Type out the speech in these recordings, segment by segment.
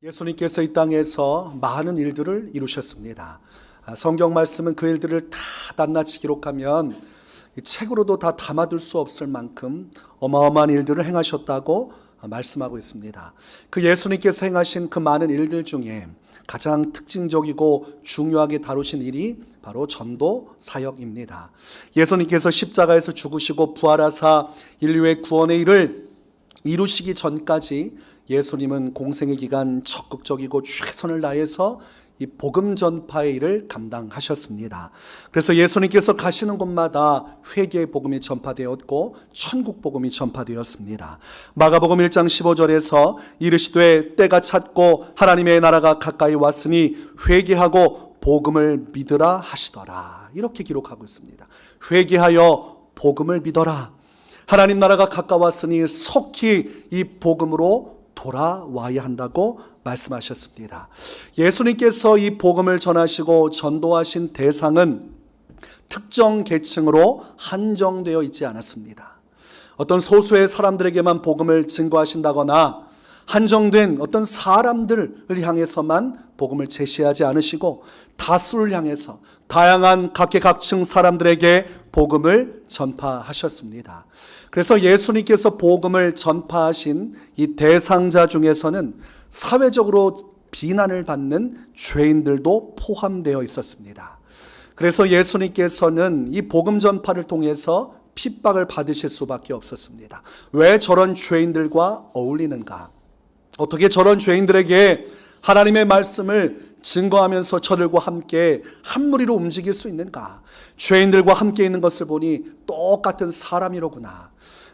예수님께서 이 땅에서 많은 일들을 이루셨습니다. 성경 말씀은 그 일들을 다 낱낱이 기록하면 책으로도 다 담아둘 수 없을 만큼 어마어마한 일들을 행하셨다고 말씀하고 있습니다. 그 예수님께서 행하신 그 많은 일들 중에 가장 특징적이고 중요하게 다루신 일이 바로 전도 사역입니다. 예수님께서 십자가에서 죽으시고 부활하사 인류의 구원의 일을 이루시기 전까지 예수님은 공생의 기간 적극적이고 최선을 다해서 이 복음 전파의 일을 감당하셨습니다. 그래서 예수님께서 가시는 곳마다 회개의 복음이 전파되었고 천국 복음이 전파되었습니다. 마가복음 1장 15절에서 이르시되 때가 찼고 하나님의 나라가 가까이 왔으니 회개하고 복음을 믿으라 하시더라. 이렇게 기록하고 있습니다. 회개하여 복음을 믿어라. 하나님 나라가 가까웠으니 속히 이 복음으로 돌아와야 한다고 말씀하셨습니다. 예수님께서 이 복음을 전하시고 전도하신 대상은 특정 계층으로 한정되어 있지 않았습니다. 어떤 소수의 사람들에게만 복음을 증거하신다거나 한정된 어떤 사람들을 향해서만 복음을 제시하지 않으시고 다수를 향해서 다양한 각계각층 사람들에게 복음을 전파하셨습니다. 그래서 예수님께서 복음을 전파하신 이 대상자 중에서는 사회적으로 비난을 받는 죄인들도 포함되어 있었습니다. 그래서 예수님께서는 이 복음 전파를 통해서 핍박을 받으실 수밖에 없었습니다. 왜 저런 죄인들과 어울리는가? 어떻게 저런 죄인들에게 하나님의 말씀을 증거하면서 저들과 함께 한 무리로 움직일 수 있는가? 죄인들과 함께 있는 것을 보니 똑같은 사람이로구나.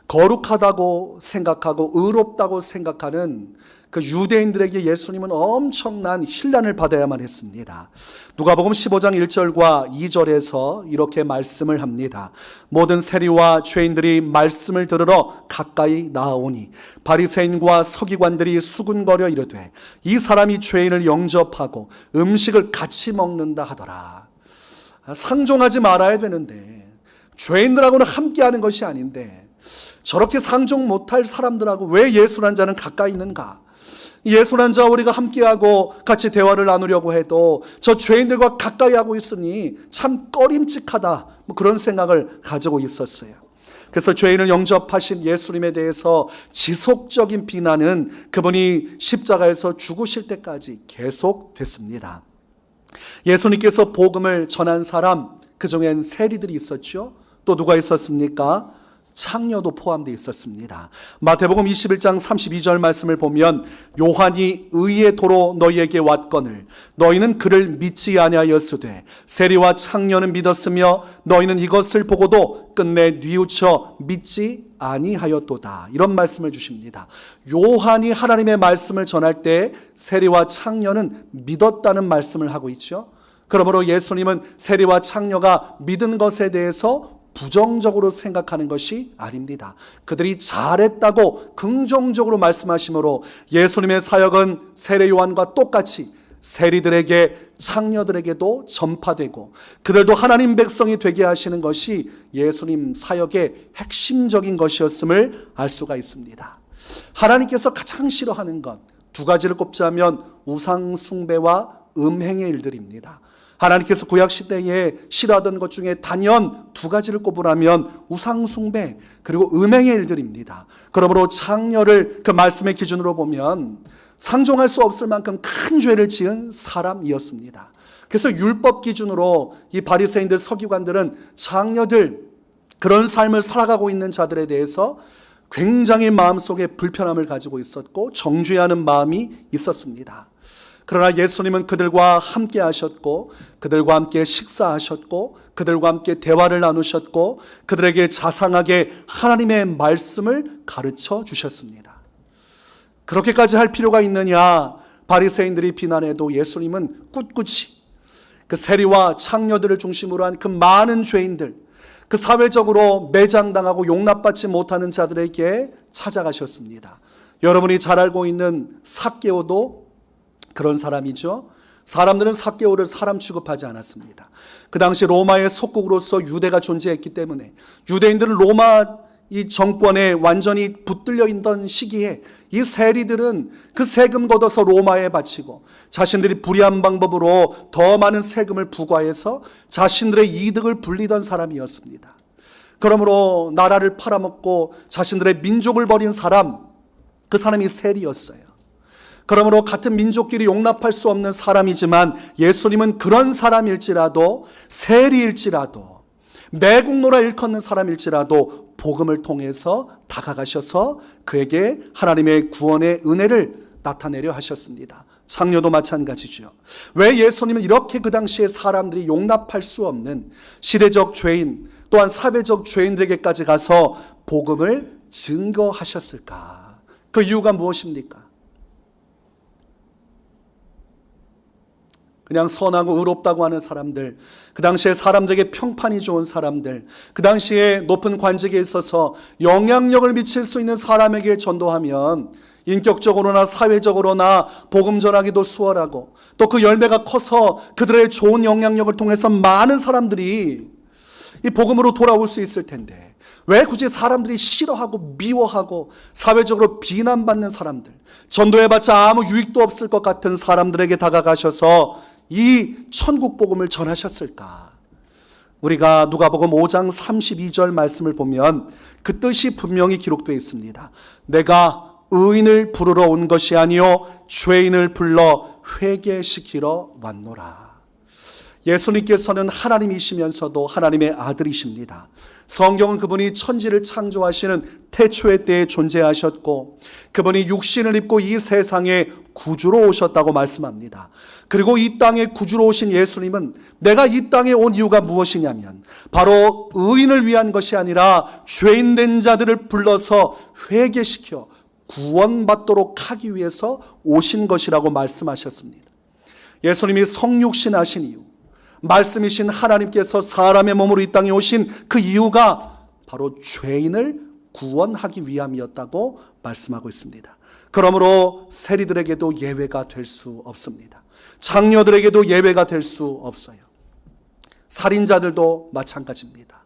거룩하다고 생각하고 의롭다고 생각하는 그 유대인들에게 예수님은 엄청난 힐난을 받아야만 했습니다. 누가복음 15장 1절과 2절에서 이렇게 말씀을 합니다. 모든 세리와 죄인들이 말씀을 들으러 가까이 나아오니 바리새인과 서기관들이 수군거려 이르되 이 사람이 죄인을 영접하고 음식을 같이 먹는다 하더라. 상종하지 말아야 되는데 죄인들하고는 함께하는 것이 아닌데 저렇게 상종 못할 사람들하고 왜 예수란 자는 가까이 있는가? 예수란 자와 우리가 함께하고 같이 대화를 나누려고 해도 저 죄인들과 가까이 하고 있으니 참 꺼림칙하다, 그런 생각을 가지고 있었어요. 그래서 죄인을 영접하신 예수님에 대해서 지속적인 비난은 그분이 십자가에서 죽으실 때까지 계속됐습니다. 예수님께서 복음을 전한 사람, 그 중엔 세리들이 있었죠. 또 누가 있었습니까? 창녀도 포함되어 있었습니다. 마태복음 21장 32절 말씀을 보면 요한이 의의 도로 너희에게 왔거늘 너희는 그를 믿지 아니하였으되 세리와 창녀는 믿었으며 너희는 이것을 보고도 끝내 뉘우쳐 믿지 아니하였도다. 이런 말씀을 주십니다. 요한이 하나님의 말씀을 전할 때 세리와 창녀는 믿었다는 말씀을 하고 있죠. 그러므로 예수님은 세리와 창녀가 믿은 것에 대해서 부정적으로 생각하는 것이 아닙니다. 그들이 잘했다고 긍정적으로 말씀하시므로 예수님의 사역은 세례 요한과 똑같이 세리들에게 창녀들에게도 전파되고 그들도 하나님 백성이 되게 하시는 것이 예수님 사역의 핵심적인 것이었음을 알 수가 있습니다. 하나님께서 가장 싫어하는 것 두 가지를 꼽자면 우상 숭배와 음행의 일들입니다. 하나님께서 구약시대에 싫어하던 것 중에 단연 두 가지를 꼽으라면 우상숭배 그리고 음행의 일들입니다. 그러므로 창녀를 그 말씀의 기준으로 보면 상종할 수 없을 만큼 큰 죄를 지은 사람이었습니다. 그래서 율법 기준으로 이 바리새인들 서기관들은 창녀들 그런 삶을 살아가고 있는 자들에 대해서 굉장히 마음속에 불편함을 가지고 있었고 정죄하는 마음이 있었습니다. 그러나 예수님은 그들과 함께 하셨고 그들과 함께 식사하셨고 그들과 함께 대화를 나누셨고 그들에게 자상하게 하나님의 말씀을 가르쳐 주셨습니다. 그렇게까지 할 필요가 있느냐? 바리새인들이 비난해도 예수님은 꿋꿋이 그 세리와 창녀들을 중심으로 한 그 많은 죄인들, 그 사회적으로 매장당하고 용납받지 못하는 자들에게 찾아가셨습니다. 여러분이 잘 알고 있는 삭개오도 그런 사람이죠. 사람들은 삭개오를 사람 취급하지 않았습니다. 그 당시 로마의 속국으로서 유대가 존재했기 때문에 유대인들은 로마 이 정권에 완전히 붙들려 있던 시기에 이 세리들은 그 세금 걷어서 로마에 바치고 자신들이 불의한 방법으로 더 많은 세금을 부과해서 자신들의 이득을 불리던 사람이었습니다. 그러므로 나라를 팔아먹고 자신들의 민족을 버린 사람, 그 사람이 세리였어요. 그러므로 같은 민족끼리 용납할 수 없는 사람이지만 예수님은 그런 사람일지라도, 세리일지라도, 매국노라 일컫는 사람일지라도 복음을 통해서 다가가셔서 그에게 하나님의 구원의 은혜를 나타내려 하셨습니다. 상녀도 마찬가지죠. 왜 예수님은 이렇게 그 당시에 사람들이 용납할 수 없는 시대적 죄인, 또한 사회적 죄인들에게까지 가서 복음을 증거하셨을까? 그 이유가 무엇입니까? 그냥 선하고 의롭다고 하는 사람들, 그 당시에 사람들에게 평판이 좋은 사람들, 그 당시에 높은 관직에 있어서 영향력을 미칠 수 있는 사람에게 전도하면 인격적으로나 사회적으로나 복음 전하기도 수월하고 또 그 열매가 커서 그들의 좋은 영향력을 통해서 많은 사람들이 이 복음으로 돌아올 수 있을 텐데 왜 굳이 사람들이 싫어하고 미워하고 사회적으로 비난받는 사람들, 전도해봤자 아무 유익도 없을 것 같은 사람들에게 다가가셔서 이 천국 복음을 전하셨을까? 우리가 누가복음 5장 32절 말씀을 보면 그 뜻이 분명히 기록되어 있습니다. 내가 의인을 부르러 온 것이 아니요 죄인을 불러 회개시키러 왔노라. 예수님께서는 하나님이시면서도 하나님의 아들이십니다. 성경은 그분이 천지를 창조하시는 태초의 때에 존재하셨고 그분이 육신을 입고 이 세상에 구주로 오셨다고 말씀합니다. 그리고 이 땅에 구주로 오신 예수님은 내가 이 땅에 온 이유가 무엇이냐면 바로 의인을 위한 것이 아니라 죄인된 자들을 불러서 회개시켜 구원받도록 하기 위해서 오신 것이라고 말씀하셨습니다. 예수님이 성육신 하신 이유, 말씀이신 하나님께서 사람의 몸으로 이 땅에 오신 그 이유가 바로 죄인을 구원하기 위함이었다고 말씀하고 있습니다. 그러므로 세리들에게도 예외가 될 수 없습니다. 장녀들에게도 예외가 될 수 없어요. 살인자들도 마찬가지입니다.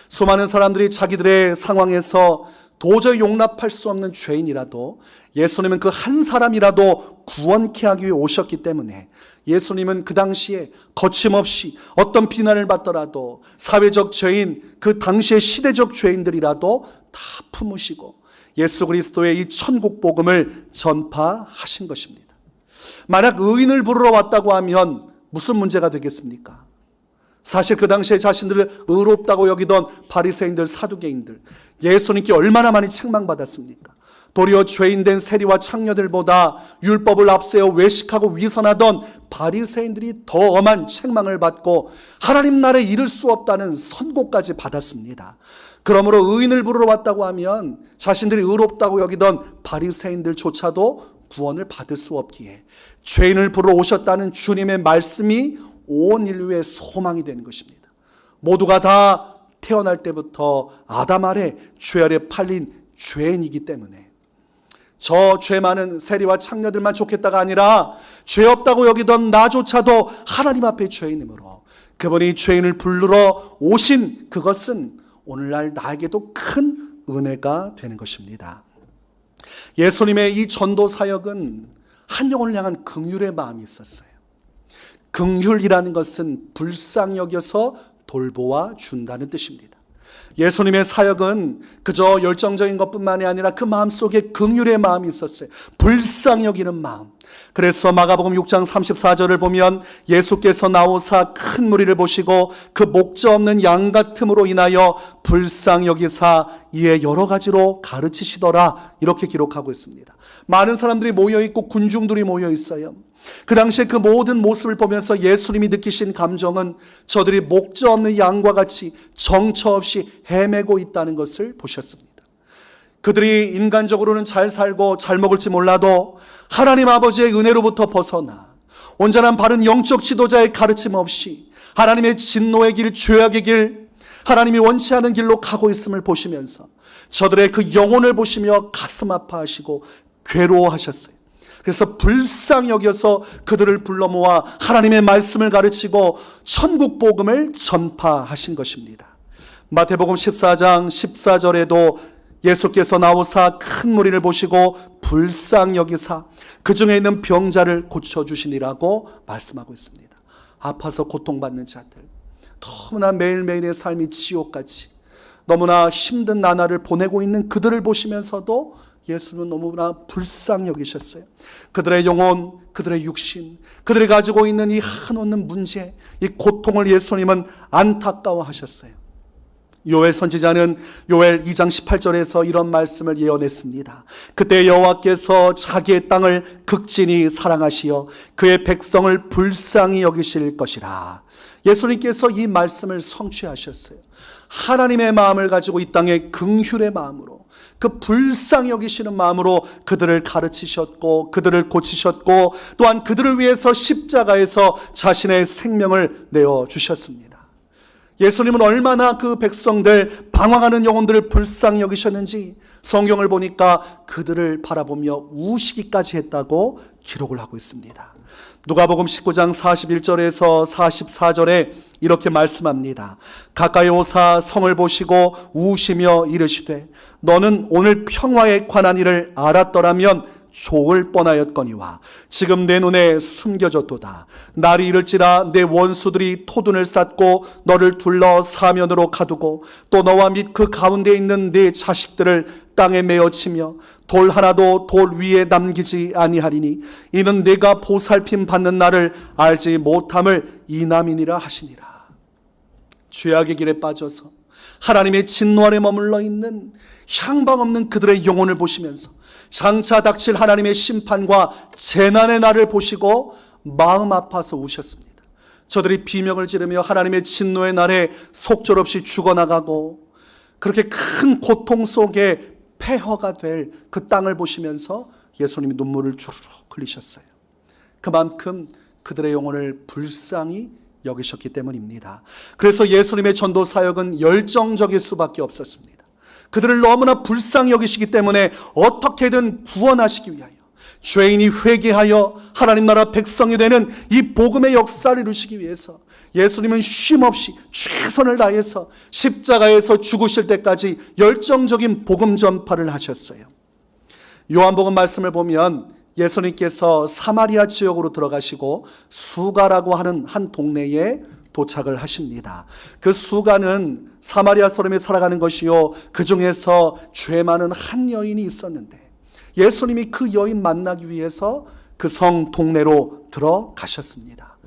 수많은 사람들이 자기들의 상황에서 도저히 용납할 수 없는 죄인이라도 예수님은 그 한 사람이라도 구원케 하기 위해 오셨기 때문에 예수님은 그 당시에 거침없이 어떤 비난을 받더라도 사회적 죄인, 그 당시의 시대적 죄인들이라도 다 품으시고 예수 그리스도의 이 천국 복음을 전파하신 것입니다. 만약 의인을 부르러 왔다고 하면 무슨 문제가 되겠습니까? 사실 그 당시에 자신들을 의롭다고 여기던 바리새인들, 사두개인들, 예수님께 얼마나 많이 책망받았습니까? 도리어 죄인된 세리와 창녀들보다 율법을 앞세워 외식하고 위선하던 바리새인들이 더 엄한 책망을 받고 하나님 나라에 이를 수 없다는 선고까지 받았습니다. 그러므로 의인을 부르러 왔다고 하면 자신들이 의롭다고 여기던 바리새인들조차도 구원을 받을 수 없기에 죄인을 부르러 오셨다는 주님의 말씀이 온 인류의 소망이 되는 것입니다. 모두가 다 태어날 때부터 아담 아래 죄 아래 팔린 죄인이기 때문에 저 죄 많은 세리와 창녀들만 좋겠다가 아니라 죄 없다고 여기던 나조차도 하나님 앞에 죄인이므로 그분이 죄인을 부르러 오신 그것은 오늘날 나에게도 큰 은혜가 되는 것입니다. 예수님의 이 전도 사역은 한 영혼을 향한 긍휼의 마음이 있었어요. 긍휼이라는 것은 불쌍히 여겨서 돌보아 준다는 뜻입니다. 예수님의 사역은 그저 열정적인 것뿐만이 아니라 그 마음속에 긍휼의 마음이 있었어요. 불쌍히 여기는 마음. 그래서 마가복음 6장 34절을 보면 예수께서 나오사 큰 무리를 보시고 그 목자 없는 양 같음으로 인하여 불쌍히 여기사 이에 여러 가지로 가르치시더라, 이렇게 기록하고 있습니다. 많은 사람들이 모여있고 군중들이 모여있어요. 그 당시에 그 모든 모습을 보면서 예수님이 느끼신 감정은 저들이 목자 없는 양과 같이 정처 없이 헤매고 있다는 것을 보셨습니다. 그들이 인간적으로는 잘 살고 잘 먹을지 몰라도 하나님 아버지의 은혜로부터 벗어나 온전한 바른 영적 지도자의 가르침 없이 하나님의 진노의 길, 죄악의 길, 하나님이 원치 않은 길로 가고 있음을 보시면서 저들의 그 영혼을 보시며 가슴 아파하시고 괴로워하셨어요. 그래서 불쌍히 여겨서 그들을 불러 모아 하나님의 말씀을 가르치고 천국 복음을 전파하신 것입니다. 마태복음 14장 14절에도 예수께서 나오사 큰 무리를 보시고 불쌍히 여기사 그 중에 있는 병자를 고쳐주시니라고 말씀하고 있습니다. 아파서 고통받는 자들, 너무나 매일매일의 삶이 지옥같이 너무나 힘든 나날을 보내고 있는 그들을 보시면서도 예수는 너무나 불쌍히 여기셨어요. 그들의 영혼, 그들의 육신, 그들이 가지고 있는 이 한없는 문제, 이 고통을 예수님은 안타까워하셨어요. 요엘 선지자는 요엘 2장 18절에서 이런 말씀을 예언했습니다. 그때 여호와께서 자기의 땅을 극진히 사랑하시어 그의 백성을 불쌍히 여기실 것이라. 예수님께서 이 말씀을 성취하셨어요. 하나님의 마음을 가지고 이 땅에 긍휼의 마음으로, 그 불쌍히 여기시는 마음으로 그들을 가르치셨고 그들을 고치셨고 또한 그들을 위해서 십자가에서 자신의 생명을 내어주셨습니다. 예수님은 얼마나 그 백성들, 방황하는 영혼들을 불쌍히 여기셨는지 성경을 보니까 그들을 바라보며 우시기까지 했다고 기록을 하고 있습니다. 누가복음 19장 41절에서 44절에 이렇게 말씀합니다. 가까이 오사 성을 보시고 우시며 이르시되 너는 오늘 평화에 관한 일을 알았더라면 좋을 뻔하였거니와 지금 내 눈에 숨겨졌도다. 날이 이를지라 내 원수들이 토둔을 쌓고 너를 둘러 사면으로 가두고 또 너와 및 그 가운데 있는 네 자식들을 땅에 메어치며 돌 하나도 돌 위에 남기지 아니하리니 이는 내가 보살핌 받는 날을 알지 못함을 이남이니라 하시니라. 죄악의 길에 빠져서 하나님의 진노 아래 머물러 있는 향방 없는 그들의 영혼을 보시면서 장차 닥칠 하나님의 심판과 재난의 날을 보시고 마음 아파서 우셨습니다. 저들이 비명을 지르며 하나님의 진노의 날에 속절없이 죽어나가고 그렇게 큰 고통 속에 폐허가 될 그 땅을 보시면서 예수님이 눈물을 주르륵 흘리셨어요. 그만큼 그들의 영혼을 불쌍히 여기셨기 때문입니다. 그래서 예수님의 전도 사역은 열정적일 수밖에 없었습니다. 그들을 너무나 불쌍히 여기시기 때문에 어떻게든 구원하시기 위하여 죄인이 회개하여 하나님 나라 백성이 되는 이 복음의 역사를 이루시기 위해서 예수님은 쉼없이 최선을 다해서 십자가에서 죽으실 때까지 열정적인 복음 전파를 하셨어요. 요한복음 말씀을 보면 예수님께서 사마리아 지역으로 들어가시고 수가라고 하는 한 동네에 도착을 하십니다. 그 수가는 사마리아 사람이 살아가는 것이요, 그 중에서 죄 많은 한 여인이 있었는데 예수님이 그 여인 만나기 위해서 그 성 동네로 들어가셨습니다.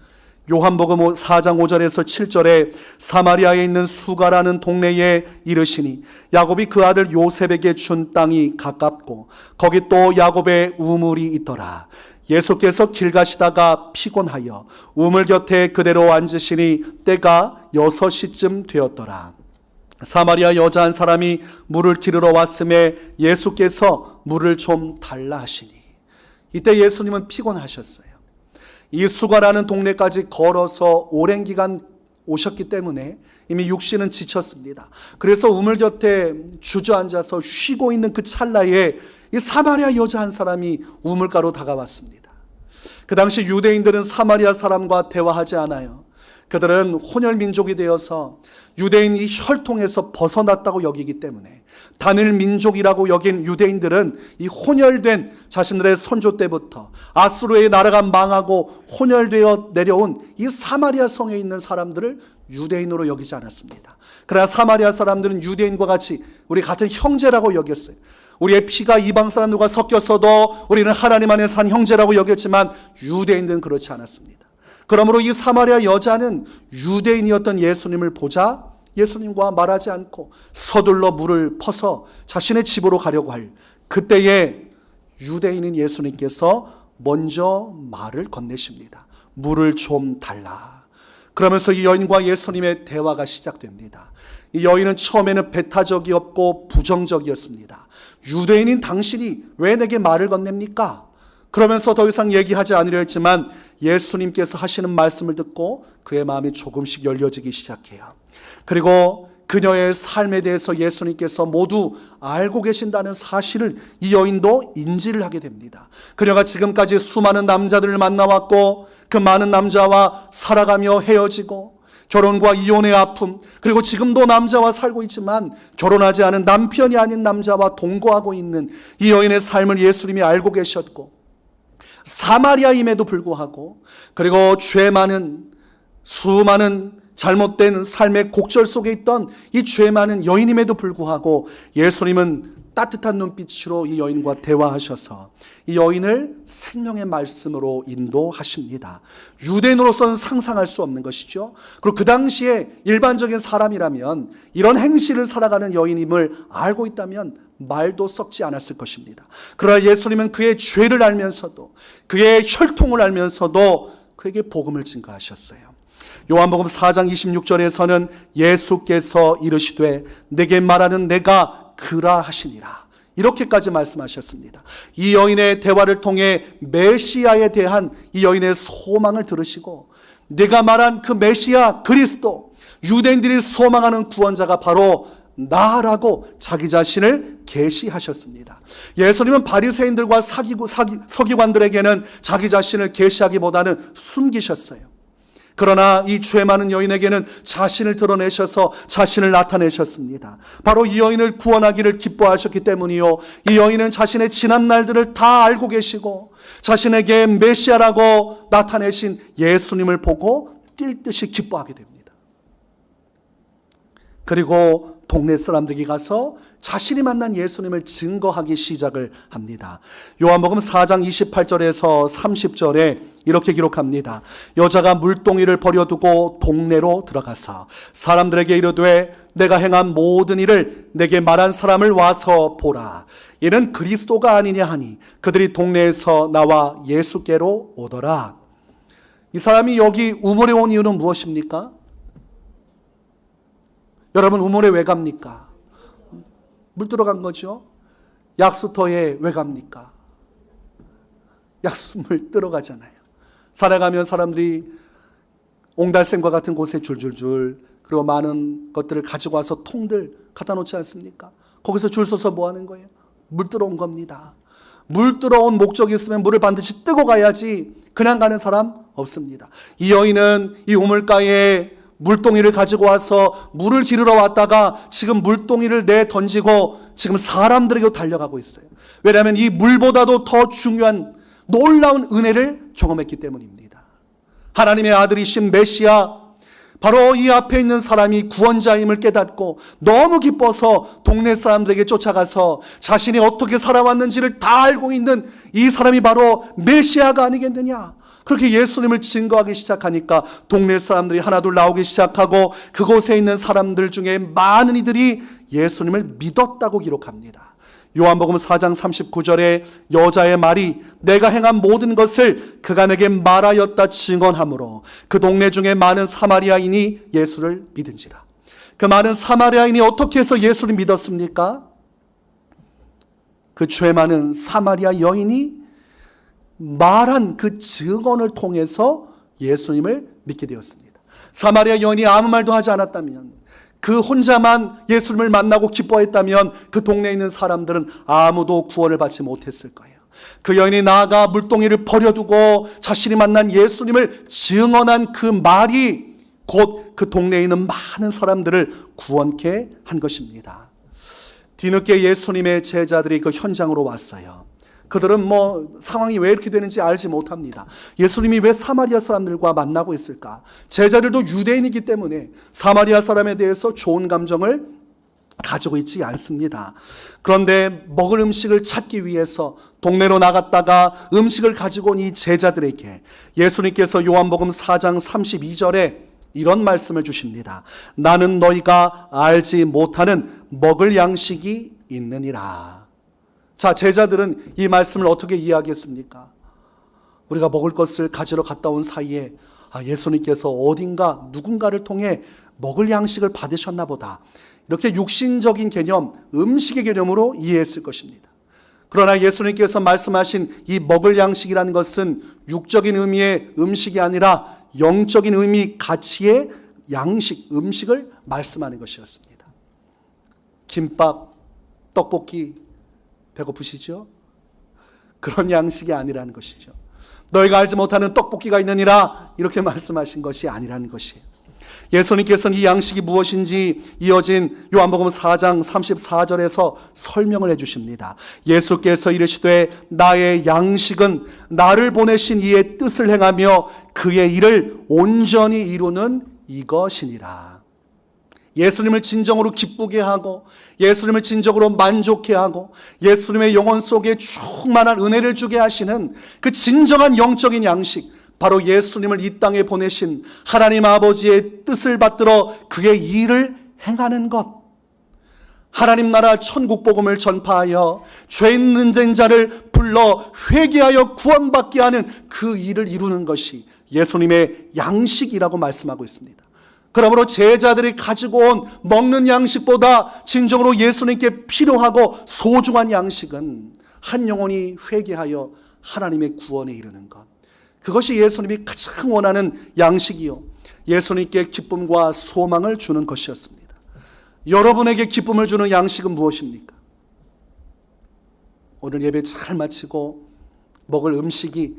요한복음 4장 5절에서 7절에 사마리아에 있는 수가라는 동네에 이르시니 야곱이 그 아들 요셉에게 준 땅이 가깝고 거기 또 야곱의 우물이 있더라. 예수께서 길 가시다가 피곤하여 우물 곁에 그대로 앉으시니 때가 6시쯤 되었더라. 사마리아 여자 한 사람이 물을 기르러 왔음에 예수께서 물을 좀 달라 하시니 이때 예수님은 피곤하셨어요. 이 수가라는 동네까지 걸어서 오랜 기간 오셨기 때문에 이미 육신은 지쳤습니다. 그래서 우물 곁에 주저앉아서 쉬고 있는 그 찰나에 이 사마리아 여자 한 사람이 우물가로 다가왔습니다. 그 당시 유대인들은 사마리아 사람과 대화하지 않아요. 그들은 혼혈 민족이 되어서 유대인 이 혈통에서 벗어났다고 여기기 때문에 단일 민족이라고 여긴 유대인들은 이 혼혈된 자신들의 선조 때부터 아수르의 나라가 망하고 혼혈되어 내려온 이 사마리아 성에 있는 사람들을 유대인으로 여기지 않았습니다. 그러나 사마리아 사람들은 유대인과 같이 우리 같은 형제라고 여겼어요. 우리의 피가 이방 사람들과 섞였어도 우리는 하나님 안에 산 형제라고 여겼지만 유대인들은 그렇지 않았습니다. 그러므로 이 사마리아 여자는 유대인이었던 예수님을 보자 예수님과 말하지 않고 서둘러 물을 퍼서 자신의 집으로 가려고 할 그때에 유대인인 예수님께서 먼저 말을 건네십니다. 물을 좀 달라. 그러면서 이 여인과 예수님의 대화가 시작됩니다. 이 여인은 처음에는 배타적이었고 부정적이었습니다. 유대인인 당신이 왜 내게 말을 건넵니까? 그러면서 더 이상 얘기하지 않으려 했지만 예수님께서 하시는 말씀을 듣고 그의 마음이 조금씩 열려지기 시작해요. 그리고 그녀의 삶에 대해서 예수님께서 모두 알고 계신다는 사실을 이 여인도 인지를 하게 됩니다. 그녀가 지금까지 수많은 남자들을 만나왔고 그 많은 남자와 살아가며 헤어지고 결혼과 이혼의 아픔, 그리고 지금도 남자와 살고 있지만 결혼하지 않은 남편이 아닌 남자와 동거하고 있는 이 여인의 삶을 예수님이 알고 계셨고, 사마리아임에도 불구하고, 그리고 죄 많은 수많은 잘못된 삶의 곡절 속에 있던 이 죄 많은 여인임에도 불구하고 예수님은 따뜻한 눈빛으로 이 여인과 대화하셔서 이 여인을 생명의 말씀으로 인도하십니다. 유대인으로서는 상상할 수 없는 것이죠. 그리고 그 당시에 일반적인 사람이라면 이런 행실을 살아가는 여인임을 알고 있다면 말도 썩지 않았을 것입니다. 그러나 예수님은 그의 죄를 알면서도, 그의 혈통을 알면서도 그에게 복음을 증거하셨어요. 요한복음 4장 26절에서는 예수께서 이르시되 내게 말하는 내가 그라 하시니라, 이렇게까지 말씀하셨습니다. 이 여인의 대화를 통해 메시아에 대한 이 여인의 소망을 들으시고, 내가 말한 그 메시아 그리스도, 유대인들이 소망하는 구원자가 바로 나라고 자기 자신을 계시하셨습니다. 예수님은 바리새인들과 서기관들에게는 자기 자신을 계시하기보다는 숨기셨어요. 그러나 이 죄 많은 여인에게는 자신을 드러내셔서 자신을 나타내셨습니다. 바로 이 여인을 구원하기를 기뻐하셨기 때문이요, 이 여인은 자신의 지난 날들을 다 알고 계시고 자신에게 메시아라고 나타내신 예수님을 보고 뛸 듯이 기뻐하게 됩니다. 그리고 동네 사람들에게 가서 자신이 만난 예수님을 증거하기 시작을 합니다. 요한복음 4장 28절에서 30절에 이렇게 기록합니다. 여자가 물동이를 버려두고 동네로 들어가서 사람들에게 이르되 내가 행한 모든 일을 내게 말한 사람을 와서 보라. 이는 그리스도가 아니냐 하니 그들이 동네에서 나와 예수께로 오더라. 이 사람이 여기 우물에 온 이유는 무엇입니까? 여러분, 우물에 왜 갑니까? 물 들어간 거죠. 약수터에 왜 갑니까? 약수물 들어가잖아요. 산에 가면 사람들이 옹달샘과 같은 곳에 줄줄줄, 그리고 많은 것들을 가지고 와서 통들 갖다 놓지 않습니까? 거기서 줄 서서 뭐 하는 거예요? 물 들어온 겁니다. 물 들어온 목적이 있으면 물을 반드시 뜨고 가야지 그냥 가는 사람 없습니다. 이 여인은 이 우물가에 물동이를 가지고 와서 물을 기르러 왔다가 지금 물동이를 내던지고 지금 사람들에게 달려가고 있어요. 왜냐하면 이 물보다도 더 중요한 놀라운 은혜를 경험했기 때문입니다. 하나님의 아들이신 메시아, 바로 이 앞에 있는 사람이 구원자임을 깨닫고 너무 기뻐서 동네 사람들에게 쫓아가서 자신이 어떻게 살아왔는지를 다 알고 있는 이 사람이 바로 메시아가 아니겠느냐, 그렇게 예수님을 증거하기 시작하니까 동네 사람들이 하나둘 나오기 시작하고 그곳에 있는 사람들 중에 많은 이들이 예수님을 믿었다고 기록합니다. 요한복음 4장 39절에 여자의 말이 내가 행한 모든 것을 그가 내게 말하였다 증언하므로 그 동네 중에 많은 사마리아인이 예수를 믿은지라. 그 많은 사마리아인이 어떻게 해서 예수를 믿었습니까? 그 죄 많은 사마리아 여인이 말한 그 증언을 통해서 예수님을 믿게 되었습니다. 사마리아 여인이 아무 말도 하지 않았다면, 그 혼자만 예수님을 만나고 기뻐했다면 그 동네에 있는 사람들은 아무도 구원을 받지 못했을 거예요. 그 여인이 나아가 물동이를 버려두고 자신이 만난 예수님을 증언한 그 말이 곧 그 동네에 있는 많은 사람들을 구원케 한 것입니다. 뒤늦게 예수님의 제자들이 그 현장으로 왔어요. 그들은 상황이 왜 이렇게 되는지 알지 못합니다. 예수님이 왜 사마리아 사람들과 만나고 있을까? 제자들도 유대인이기 때문에 사마리아 사람에 대해서 좋은 감정을 가지고 있지 않습니다. 그런데 먹을 음식을 찾기 위해서 동네로 나갔다가 음식을 가지고 온 이 제자들에게 예수님께서 요한복음 4장 32절에 이런 말씀을 주십니다. 나는 너희가 알지 못하는 먹을 양식이 있느니라. 자, 제자들은 이 말씀을 어떻게 이해하겠습니까? 우리가 먹을 것을 가지러 갔다 온 사이에 예수님께서 어딘가 누군가를 통해 먹을 양식을 받으셨나 보다, 이렇게 육신적인 개념, 음식의 개념으로 이해했을 것입니다. 그러나 예수님께서 말씀하신 이 먹을 양식이라는 것은 육적인 의미의 음식이 아니라 영적인 의미, 가치의 양식, 음식을 말씀하는 것이었습니다. 김밥, 떡볶이, 배고프시죠? 그런 양식이 아니라는 것이죠. 너희가 알지 못하는 떡볶이가 있느니라, 이렇게 말씀하신 것이 아니라는 것이에요. 예수님께서는 이 양식이 무엇인지 이어진 요한복음 4장 34절에서 설명을 해주십니다. 예수께서 이르시되 나의 양식은 나를 보내신 이의 뜻을 행하며 그의 일을 온전히 이루는 이것이니라. 예수님을 진정으로 기쁘게 하고 예수님을 진정으로 만족해 하고 예수님의 영혼 속에 충만한 은혜를 주게 하시는 그 진정한 영적인 양식, 바로 예수님을 이 땅에 보내신 하나님 아버지의 뜻을 받들어 그의 일을 행하는 것, 하나님 나라 천국 복음을 전파하여 죄 있는 자를 불러 회개하여 구원받게 하는 그 일을 이루는 것이 예수님의 양식이라고 말씀하고 있습니다. 그러므로 제자들이 가지고 온 먹는 양식보다 진정으로 예수님께 필요하고 소중한 양식은 한 영혼이 회개하여 하나님의 구원에 이르는 것, 그것이 예수님이 가장 원하는 양식이요 예수님께 기쁨과 소망을 주는 것이었습니다. 여러분에게 기쁨을 주는 양식은 무엇입니까? 오늘 예배 잘 마치고 먹을 음식이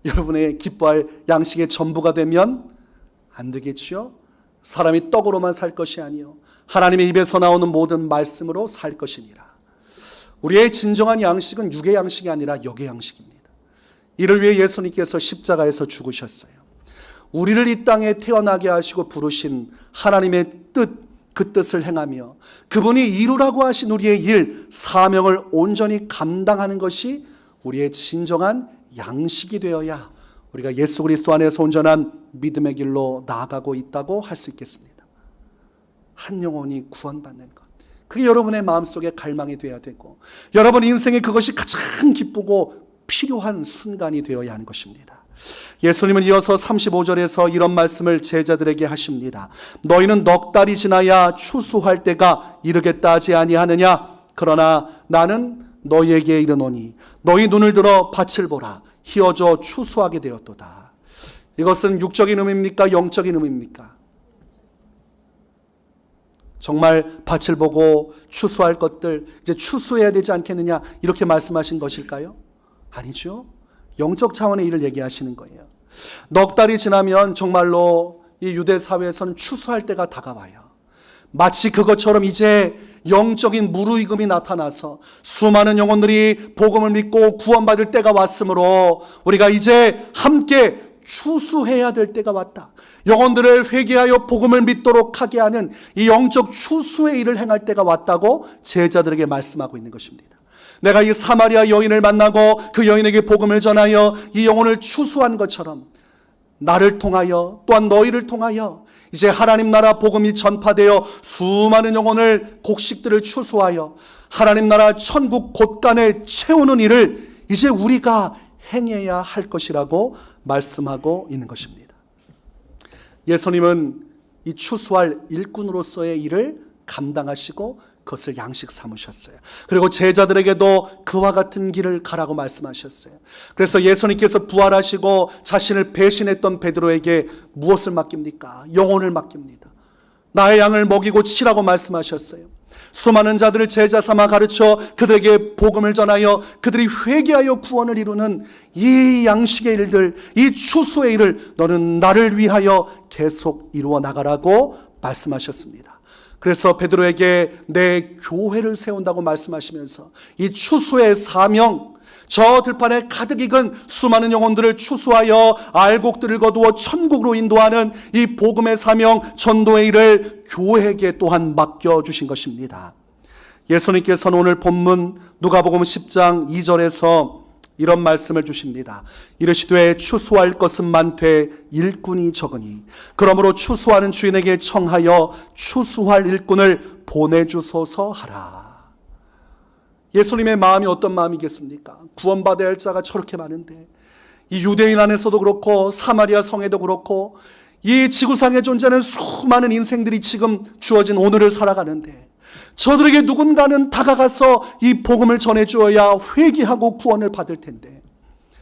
여러분의 기뻐할 양식의 전부가 되면 안 되겠지요? 사람이 떡으로만 살 것이 아니요 하나님의 입에서 나오는 모든 말씀으로 살 것이니라. 우리의 진정한 양식은 육의 양식이 아니라 영의 양식입니다. 이를 위해 예수님께서 십자가에서 죽으셨어요. 우리를 이 땅에 태어나게 하시고 부르신 하나님의 뜻, 그 뜻을 행하며 그분이 이루라고 하신 우리의 일, 사명을 온전히 감당하는 것이 우리의 진정한 양식이 되어야 우리가 예수 그리스도 안에서 온전한 믿음의 길로 나아가고 있다고 할 수 있겠습니다. 한 영혼이 구원받는 것, 그게 여러분의 마음속에 갈망이 되어야 되고 여러분 인생에 그것이 가장 기쁘고 필요한 순간이 되어야 하는 것입니다. 예수님은 이어서 35절에서 이런 말씀을 제자들에게 하십니다. 너희는 넉 달이 지나야 추수할 때가 이르겠다 하지 아니하느냐? 그러나 나는 너희에게 이르노니 너희 눈을 들어 밭을 보라. 희어져 추수하게 되었도다. 이것은 육적인 의미입니까? 영적인 의미입니까? 정말 밭을 보고 추수할 것들 이제 추수해야 되지 않겠느냐, 이렇게 말씀하신 것일까요? 아니죠. 영적 차원의 일을 얘기하시는 거예요. 넉 달이 지나면 정말로 이 유대 사회에서는 추수할 때가 다가와요. 마치 그것처럼 이제 영적인 무르익음이 나타나서 수많은 영혼들이 복음을 믿고 구원받을 때가 왔으므로 우리가 이제 함께 추수해야 될 때가 왔다. 영혼들을 회개하여 복음을 믿도록 하게 하는 이 영적 추수의 일을 행할 때가 왔다고 제자들에게 말씀하고 있는 것입니다. 내가 이 사마리아 여인을 만나고 그 여인에게 복음을 전하여 이 영혼을 추수한 것처럼 나를 통하여 또한 너희를 통하여 이제 하나님 나라 복음이 전파되어 수많은 영혼을, 곡식들을 추수하여 하나님 나라 천국 곳간에 채우는 일을 이제 우리가 행해야 할 것이라고 말씀하고 있는 것입니다. 예수님은 이 추수할 일꾼으로서의 일을 감당하시고 그것을 양식 삼으셨어요. 그리고 제자들에게도 그와 같은 길을 가라고 말씀하셨어요. 그래서 예수님께서 부활하시고 자신을 배신했던 베드로에게 무엇을 맡깁니까? 영혼을 맡깁니다. 나의 양을 먹이고 치라고 말씀하셨어요. 수많은 자들을 제자 삼아 가르쳐 그들에게 복음을 전하여 그들이 회개하여 구원을 이루는 이 양식의 일들, 이 추수의 일을 너는 나를 위하여 계속 이루어 나가라고 말씀하셨습니다. 그래서 베드로에게 내 교회를 세운다고 말씀하시면서 이 추수의 사명, 저 들판에 가득 익은 수많은 영혼들을 추수하여 알곡들을 거두어 천국으로 인도하는 이 복음의 사명, 전도의 일을 교회에게 또한 맡겨주신 것입니다. 예수님께서는 오늘 본문 누가복음 10장 2절에서 이런 말씀을 주십니다. 이르시되 추수할 것은 많되 일꾼이 적으니 그러므로 추수하는 주인에게 청하여 추수할 일꾼을 보내주소서 하라. 예수님의 마음이 어떤 마음이겠습니까? 구원받아야 할 자가 저렇게 많은데 이 유대인 안에서도 그렇고 사마리아 성에도 그렇고 이 지구상에 존재하는 수많은 인생들이 지금 주어진 오늘을 살아가는데 저들에게 누군가는 다가가서 이 복음을 전해주어야 회개하고 구원을 받을 텐데,